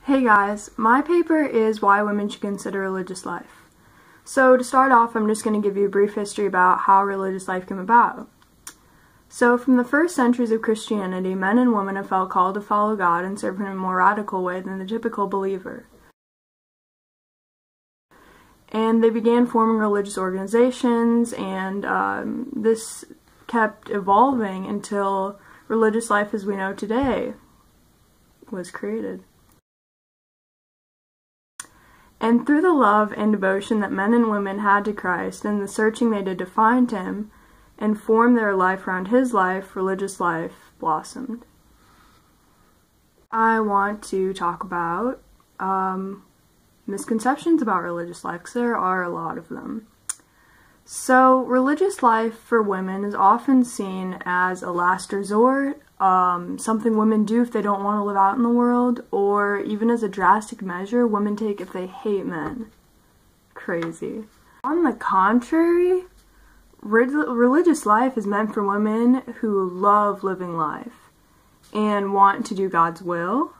Hey guys, my paper is why women should consider religious life. So to start off, I'm just going to give you a brief history about how religious life came about. So from the first centuries of Christianity, men and women have felt called to follow God and serve Him in a more radical way than the typical believer. And they began forming religious organizations, and this kept evolving until religious life as we know today was created. And through the love and devotion that men and women had to Christ and the searching they did to find Him and form their life around His life, religious life blossomed. I want to talk about misconceptions about religious life, because there are a lot of them. So, religious life for women is often seen as a last resort, something women do if they don't want to live out in the world, or even as a drastic measure women take if they hate men. Crazy. On the contrary, religious life is meant for women who love living life and want to do God's will,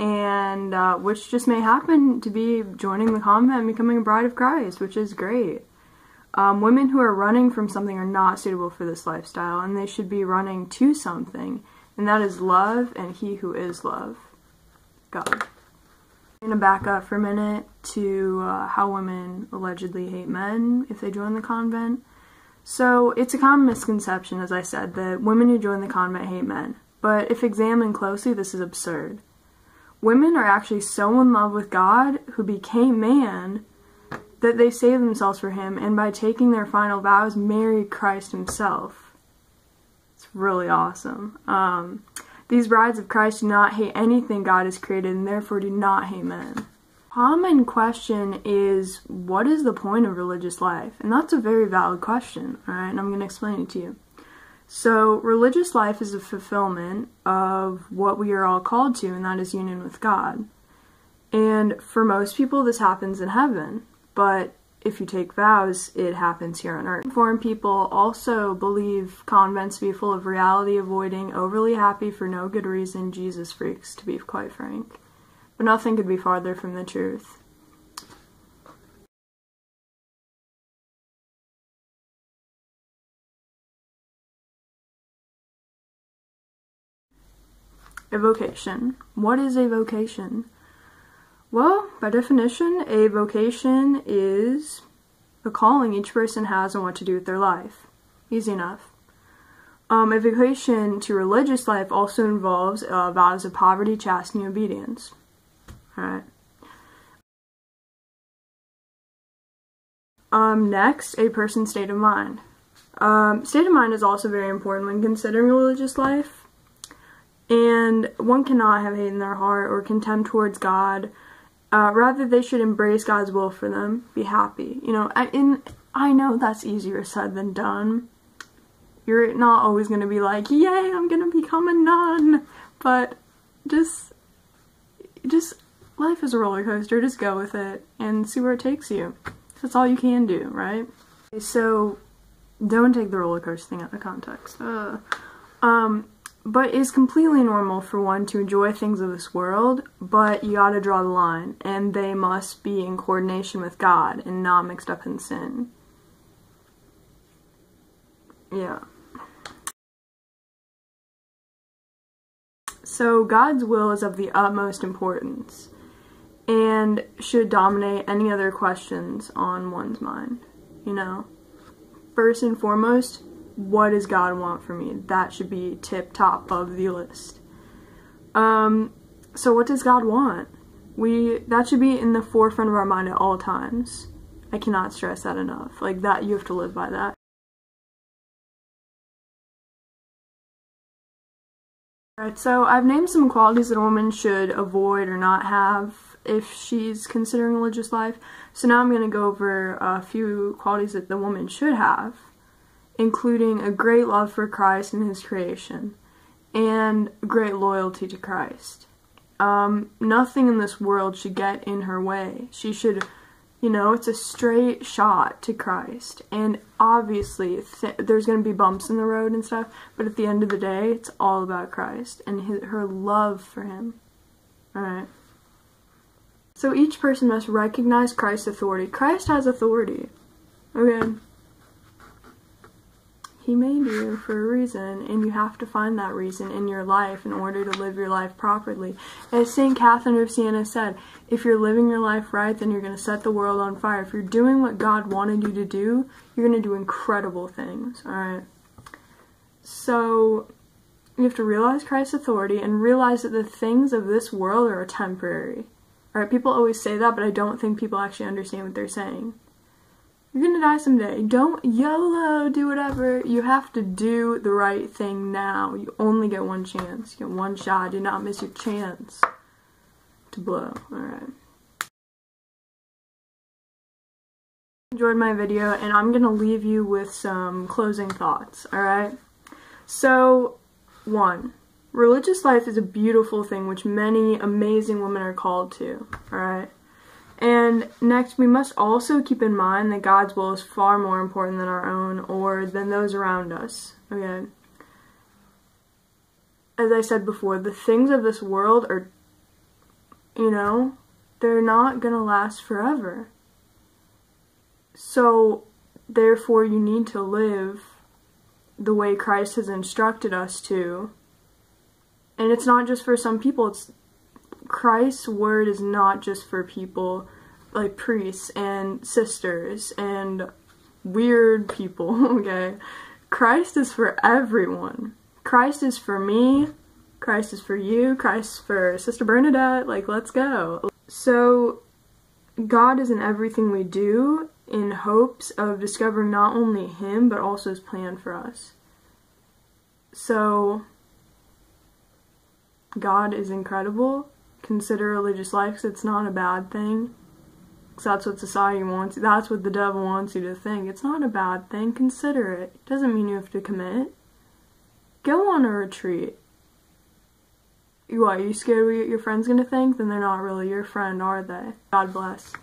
and which just may happen to be joining the convent and becoming a bride of Christ, which is great. Women who are running from something are not suitable for this lifestyle, and they should be running to something, and that is love and He who is love, God. I'm going to back up for a minute to how women allegedly hate men if they join the convent. So it's a common misconception, as I said, that women who join the convent hate men, but if examined closely, this is absurd. Women are actually so in love with God, who became man, that they save themselves for Him, and by taking their final vows, marry Christ Himself. It's really awesome. These brides of Christ do not hate anything God has created, and therefore do not hate men. Common question is, what is the point of religious life? And that's a very valid question, alright, and I'm going to explain it to you. So, religious life is a fulfillment of what we are all called to, and that is union with God. And for most people, this happens in heaven. But if you take vows, it happens here on earth. Reformed people also believe convents to be full of reality, avoiding overly happy for no good reason Jesus freaks, to be quite frank. But nothing could be farther from the truth. A vocation. What is a vocation? Well, by definition, a vocation is a calling each person has on what to do with their life. Easy enough. A vocation to religious life also involves vows of poverty, chastity, and obedience. Alright. Next, a person's state of mind. State of mind is also very important when considering religious life. And one cannot have hate in their heart or contempt towards God. Rather, they should embrace God's will for them, be happy. You know, I know that's easier said than done. You're not always going to be like, yay, I'm going to become a nun. But just, life is a roller coaster. Just go with it and see where it takes you. That's all you can do, right? So, don't take the roller coaster thing out of context. But it's completely normal for one to enjoy things of this world, but you gotta draw the line, and they must be in coordination with God and not mixed up in sin. Yeah. So God's will is of the utmost importance, and should dominate any other questions on one's mind, you know? First and foremost, what does God want from me? That should be tip-top of the list. So what does God want? That should be in the forefront of our mind at all times. I cannot stress that enough. Like that, you have to live by that. Alright, so I've named some qualities that a woman should avoid or not have if she's considering religious life. So now I'm going to go over a few qualities that the woman should have, including a great love for Christ and His creation, and great loyalty to Christ. Nothing in this world should get in her way. She should, you know, it's a straight shot to Christ, and obviously there's going to be bumps in the road and stuff, but at the end of the day, it's all about Christ and her love for Him. Alright. So each person must recognize Christ's authority. Christ has authority. Okay? He made you for a reason, and you have to find that reason in your life in order to live your life properly. As St. Catherine of Siena said, if you're living your life right, then you're going to set the world on fire. If you're doing what God wanted you to do, you're going to do incredible things, alright? So, you have to realize Christ's authority and realize that the things of this world are temporary. Alright, people always say that, but I don't think people actually understand what they're saying. You're gonna die someday. Don't YOLO, do whatever. You have to do the right thing now. You only get one chance. You get one shot. Do not miss your chance to blow. Alright. Enjoyed my video, and I'm gonna leave you with some closing thoughts, alright? So, 1. Religious life is a beautiful thing which many amazing women are called to, alright? And next, we must also keep in mind that God's will is far more important than our own or than those around us, okay? As I said before, the things of this world are, you know, they're not gonna last forever. So, therefore, you need to live the way Christ has instructed us to. And it's not just for some people, it's Christ's word is not just for people like priests and sisters and weird people, okay? Christ is for everyone. Christ is for me, Christ is for you, Christ is for Sister Bernadette, like, let's go. So, God is in everything we do in hopes of discovering not only Him, but also His plan for us. So, God is incredible. Consider religious life, because it's not a bad thing. Because that's what society wants. That's what the devil wants you to think. It's not a bad thing. Consider it. It doesn't mean you have to commit. Go on a retreat. What, are you scared what your friend's gonna think? Then they're not really your friend, are they? God bless.